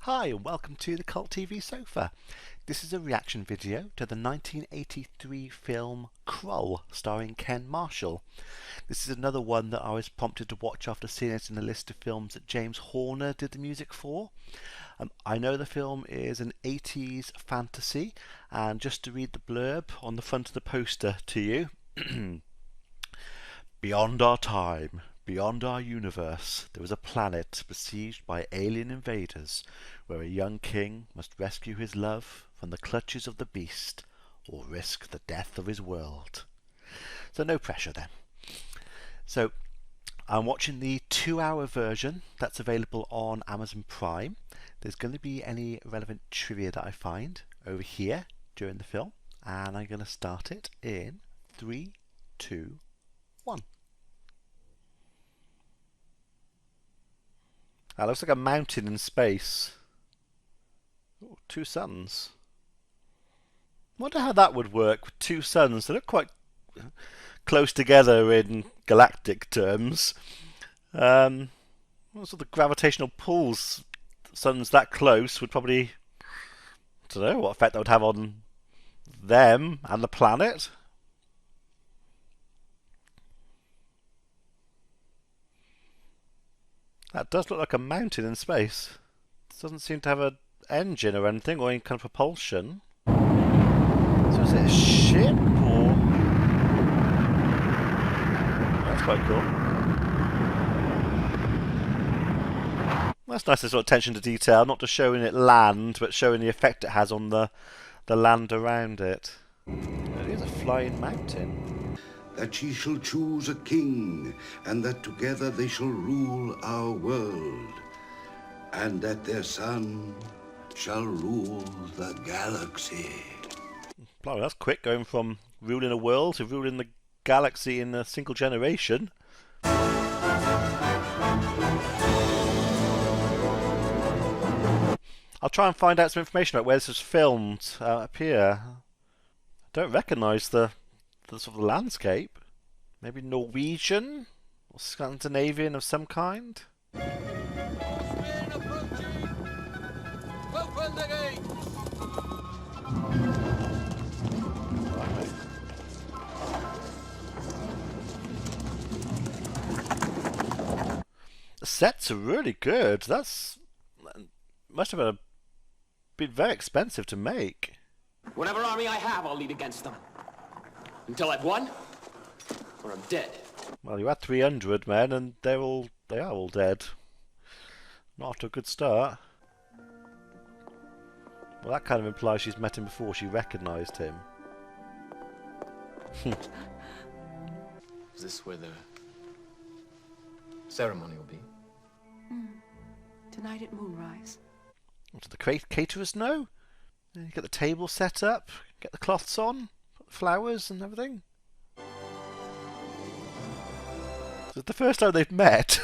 Hi and welcome to the Cult TV Sofa. This is a reaction video to the 1983 film Krull starring Ken Marshall. This is another one that I was prompted to watch after seeing it in a list of films that James Horner did the music for. I know the film is an 80s fantasy, and just to read the blurb on the front of the poster to you. Beyond our time, beyond our universe, there is a planet besieged by alien invaders, where a young king must rescue his love from the clutches of the beast, or risk the death of his world. So no pressure then. So I'm watching the 2-hour version that's available on Amazon Prime. There's going to be any relevant trivia that I find over here during the film, and I'm going to start it in 3, 2, 1. That looks like a mountain in space. Ooh, 2 suns. Wonder how that would work with 2 suns. They look quite close together in galactic terms. Also, the gravitational pulls suns that close would probably, I don't know what effect that would have on them and the planet. That does look like a mountain in space. It doesn't seem to have an engine or anything, or any kind of propulsion. So is it a ship, or... That's quite cool. That's nice, this sort of attention to detail, not just showing it land, but showing the effect it has on the land around it. It is a flying mountain. That she shall choose a king, and that together they shall rule our world, and that their son shall rule the galaxy. Blimey, that's quick, going from ruling a world to ruling the galaxy in a single generation. I'll try and find out some information about where this was filmed up here. I don't recognise the sort of landscape. Maybe Norwegian or Scandinavian of some kind. The sets are really good. Must have been very expensive to make. Whatever army I have, I'll lead against them. Until I've won, or I'm dead. Well, you had 300 men, and they are all dead. Not after a good start. Well, that kind of implies she's met him before. She recognised him. Is this where the ceremony will be? Tonight at moonrise. What do the caterers know? You get the table set up, get the cloths on, put the flowers and everything. It's the first time they've met.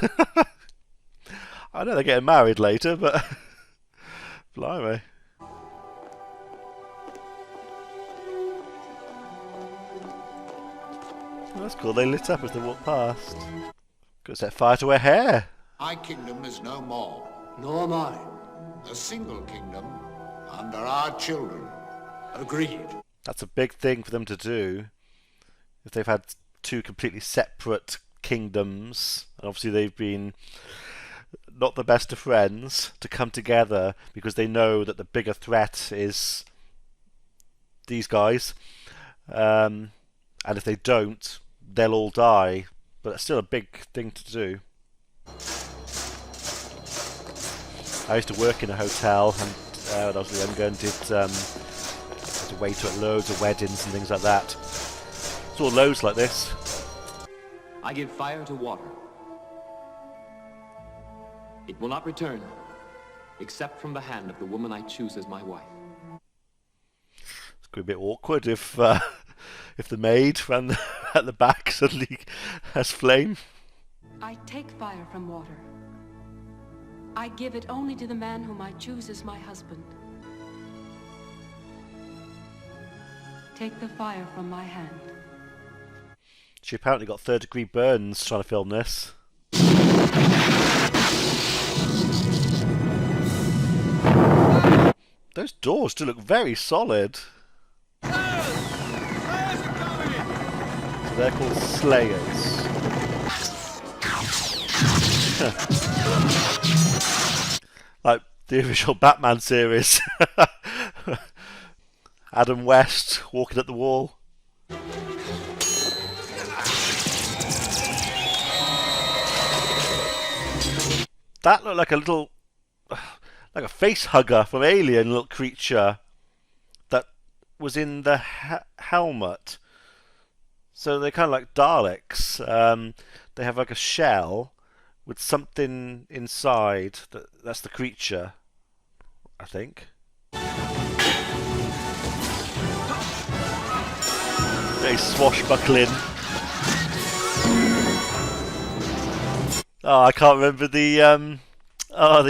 I know they're getting married later, but blimey. Oh, that's cool. They lit up as they walked past. Could set fire to her hair. My kingdom is no more. Nor am I. A single kingdom under our children. Agreed. That's a big thing for them to do. If they've had 2 completely separate kingdoms, and obviously they've been not the best of friends, to come together because they know that the bigger threat is these guys. And if they don't, they'll all die. But it's still a big thing to do. I used to work in a hotel, and when I was younger, and did as a waiter at loads of weddings and things like that. Saw loads like this. I give fire to water. It will not return, except from the hand of the woman I choose as my wife. It's going to be a bit awkward if the maid ran at the back suddenly has flame. I take fire from water. I give it only to the man whom I choose as my husband. Take the fire from my hand. She apparently got 3rd-degree burns trying to film this. Those doors do look very solid. So they're called Slayers. Like the original Batman series. Adam West walking at the wall. That looked like a little, like a face hugger from Alien, little creature that was in the helmet. So they're kind of like Daleks. They have like a shell with something inside. That's the creature, I think. Very swashbuckling. Oh, I can't remember the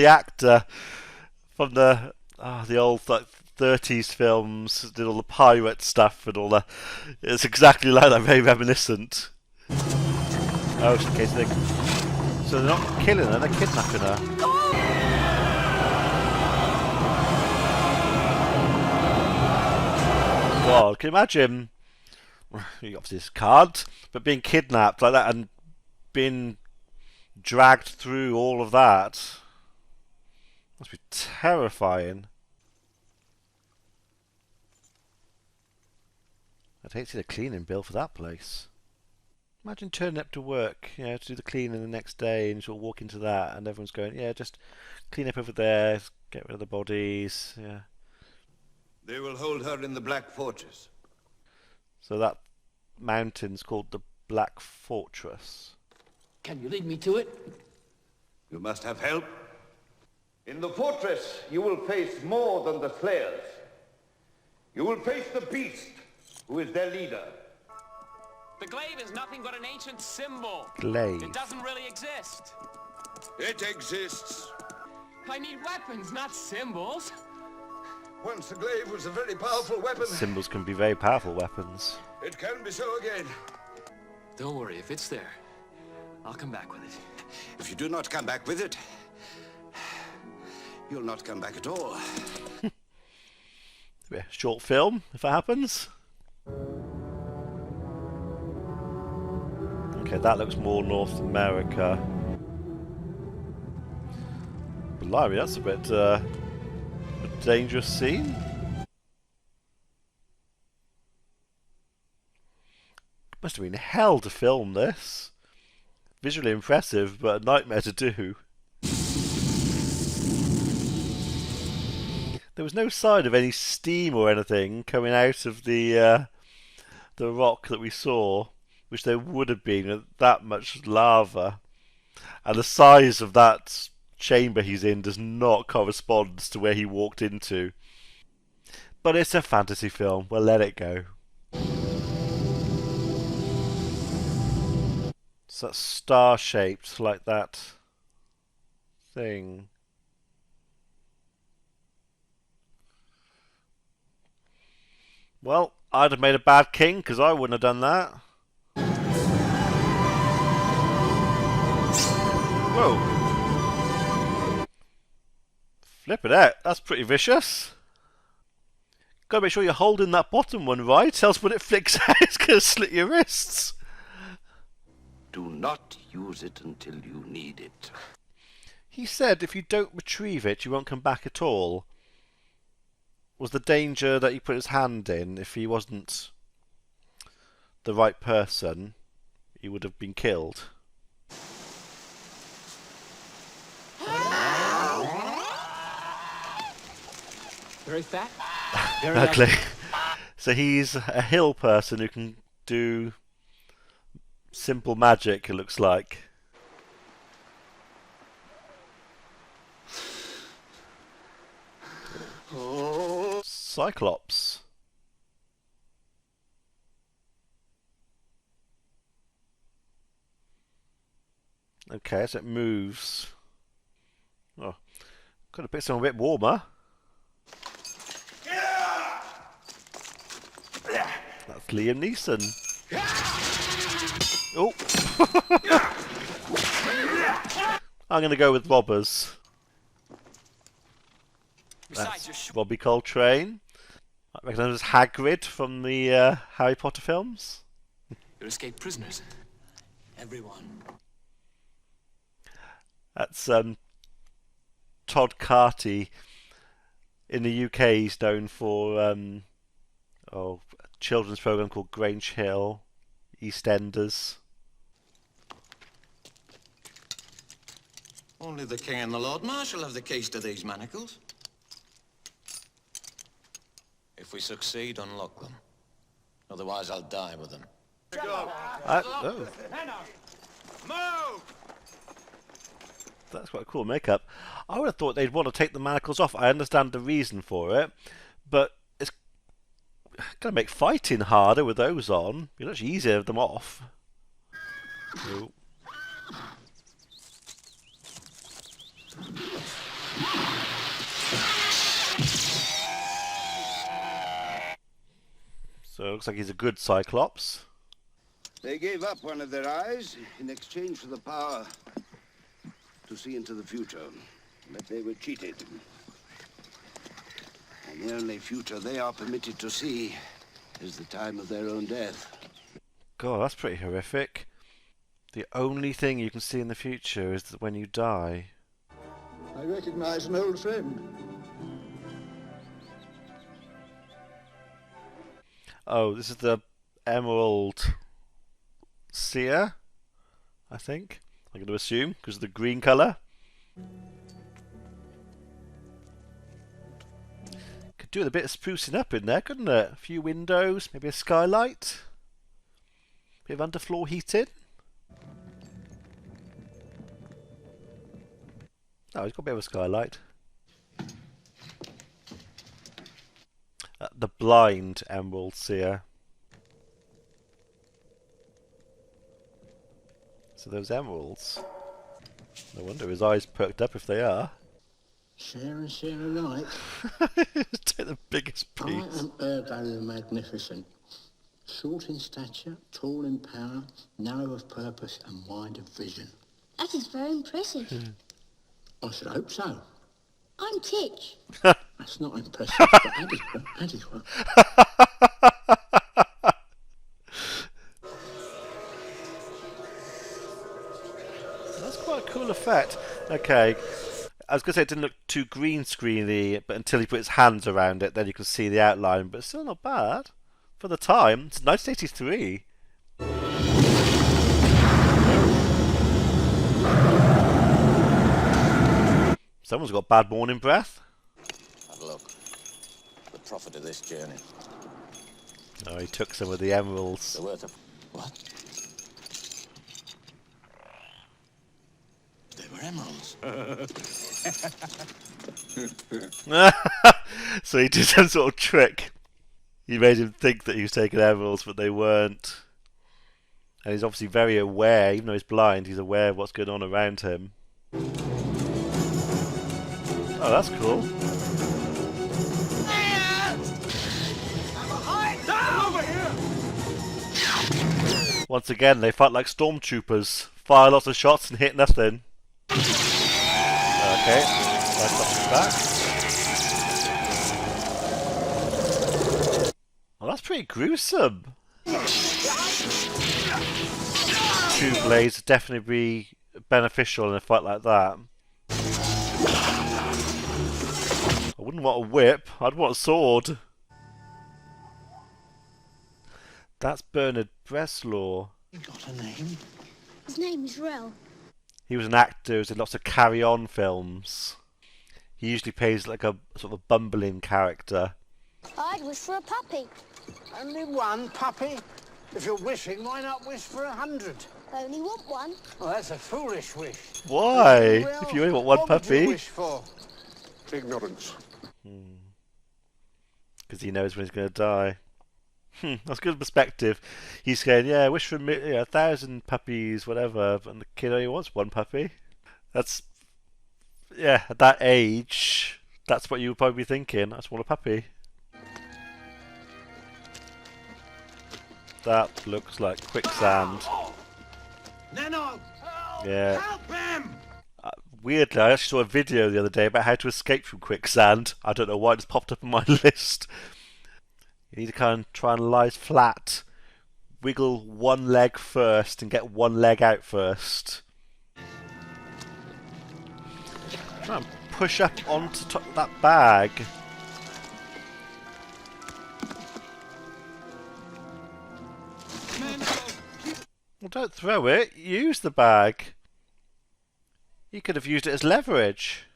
actor from the old like 30s films, did all the pirate stuff and all that. It's exactly like that, very reminiscent. Oh, okay, so they're not killing her, they're kidnapping her. God, can you imagine? You obviously can't, but being kidnapped like that and being dragged through all of that must be terrifying. I'd hate to see the cleaning bill for that place. Imagine turning up to work, to do the cleaning the next day, and you'll walk into that, and everyone's going, "Yeah, just clean up over there, get rid of the bodies." Yeah. They will hold her in the Black Fortress. So that mountain's called the Black Fortress. Can you lead me to it? You must have help. In the fortress, you will face more than the Slayers. You will face the Beast, who is their leader. The glaive is nothing but an ancient symbol. Glaive. It doesn't really exist. It exists. I need weapons, not symbols. Once the glaive was a very powerful weapon. Symbols can be very powerful weapons. It can be so again. Don't worry, if it's there, I'll come back with it. If you do not come back with it, you'll not come back at all. Yeah, short film, if it happens. Okay, that looks more North America. Blimey, that's a bit a dangerous scene. Must have been hell to film this. Visually impressive, but a nightmare to do. There was no sign of any steam or anything coming out of the rock that we saw, which there would have been with that much lava. And the size of that chamber he's in does not correspond to where he walked into. But it's a fantasy film, we'll let it go. So that's star-shaped, like that thing. Well, I'd have made a bad king, because I wouldn't have done that. Whoa. Flippin' out, that's pretty vicious. Gotta make sure you're holding that bottom one right, else when it flicks out, it's gonna slit your wrists. Do not use it until you need it. He said if you don't retrieve it, you won't come back at all. Was the danger that he put his hand in, if he wasn't the right person, he would have been killed. Very fat. Very Ugly. So he's a hill person who can do simple magic, it looks like. Cyclops. Okay, so it moves. Oh, could have picked something a bit warmer. That's Liam Neeson. Oh. I'm going to go with robbers. Besides, That's Robbie Coltrane. I recognise him as Hagrid from the Harry Potter films. You're escaped prisoners. Everyone. That's Todd Carty. In the UK, he's known for a children's program called Grange Hill, EastEnders. Only the King and the Lord Marshal have the keys to these manacles. If we succeed, unlock them. Otherwise, I'll die with them. Oh. Move! That's quite a cool makeup. I would have thought they'd want to take the manacles off. I understand the reason for it, but it's going to make fighting harder with those on. It's much easier with them off. Ooh. So it looks like he's a good Cyclops. They gave up one of their eyes in exchange for the power to see into the future, but they were cheated. And the only future they are permitted to see is the time of their own death. God, that's pretty horrific. The only thing you can see in the future is when you die. I recognize an old friend. Oh, this is the Emerald Seer, I think. I'm going to assume, because of the green colour. Could do with a bit of sprucing up in there, couldn't it? A few windows, maybe a skylight. Bit of underfloor heating. Oh, he's got a bit of a skylight. The blind Emerald Seer. So those emeralds. No wonder his eyes perked up if they are. Share and share alike. Take the biggest piece. I am Ergo the Magnificent. Short in stature, tall in power, narrow of purpose and wide of vision. That is very impressive. I should hope so. I'm Titch. That's not impressive, but adequate, adequate. That's quite a cool effect. Okay. I was going to say it didn't look too green screeny, but until he put his hands around it, then you can see the outline. But it's still not bad. For the time, it's 1983. Someone's got bad morning breath. Have a look. The profit of this journey. Oh, he took some of the emeralds. They're worth a... What? They were emeralds. So he did some sort of trick. He made him think that he was taking emeralds, but they weren't. And he's obviously very aware, even though he's blind, he's aware of what's going on around him. Oh, that's cool. Once again, they fight like stormtroopers. Fire lots of shots and hit nothing. Okay, Cyclops is back. Oh, that's pretty gruesome. Two blades would definitely be beneficial in a fight like that. I wouldn't want a whip, I'd want a sword. That's Bernard Bresslaw. You got a name? His name is Rel. He was an actor who's in lots of carry-on films. He usually plays like a sort of a bumbling character. I'd wish for a puppy. Only one puppy? If you're wishing, why not wish for 100? I only want one. Well, that's a foolish wish. Why? Well, If you only want one what puppy. would you wish for? Ignorance. Because he knows when he's going to die. That's good perspective. He's going, yeah, wish for 1,000 puppies, whatever, and the kid only wants one puppy. That's, yeah, at that age, that's what you would probably be thinking. I just want a puppy. That looks like quicksand. Nano! Yeah. Help him! Weirdly, I actually saw a video the other day about how to escape from quicksand. I don't know why it just popped up on my list. You need to kind of try and lie flat, wiggle one leg first, and get one leg out first. Try and push up onto top of that bag. Well, don't throw it. Use the bag. You could have used it as leverage.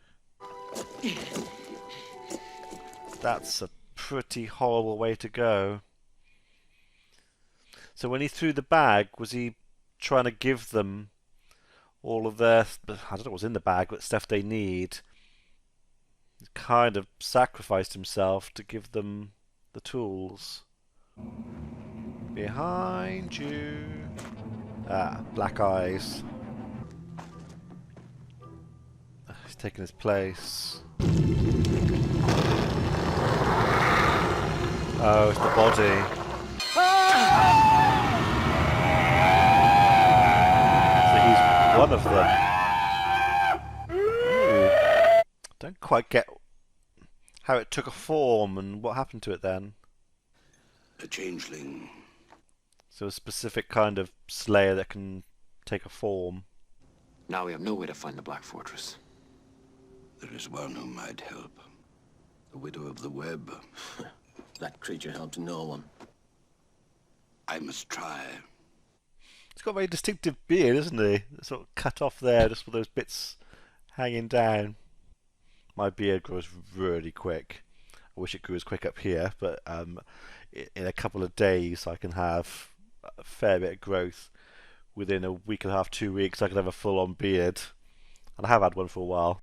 That's a pretty horrible way to go. So when he threw the bag, was he trying to give them all of their, I don't know what's in the bag, but stuff they need? He kind of sacrificed himself to give them the tools. Behind you. Ah, black eyes. He's taking his place. Oh, it's the body. So he's one of them. Ooh. Don't quite get how it took a form and what happened to it then. A changeling. So a specific kind of slayer that can take a form. Now we have no way to find the Black Fortress. There is one who might help. The widow of the web. That creature helped no one. I must try. He's got a very distinctive beard, isn't he? Sort of cut off there, just with those bits hanging down. My beard grows really quick. I wish it grew as quick up here, but in a couple of days I can have a fair bit of growth. Within a week and a half, 2 weeks, I can have a full-on beard. And I have had one for a while.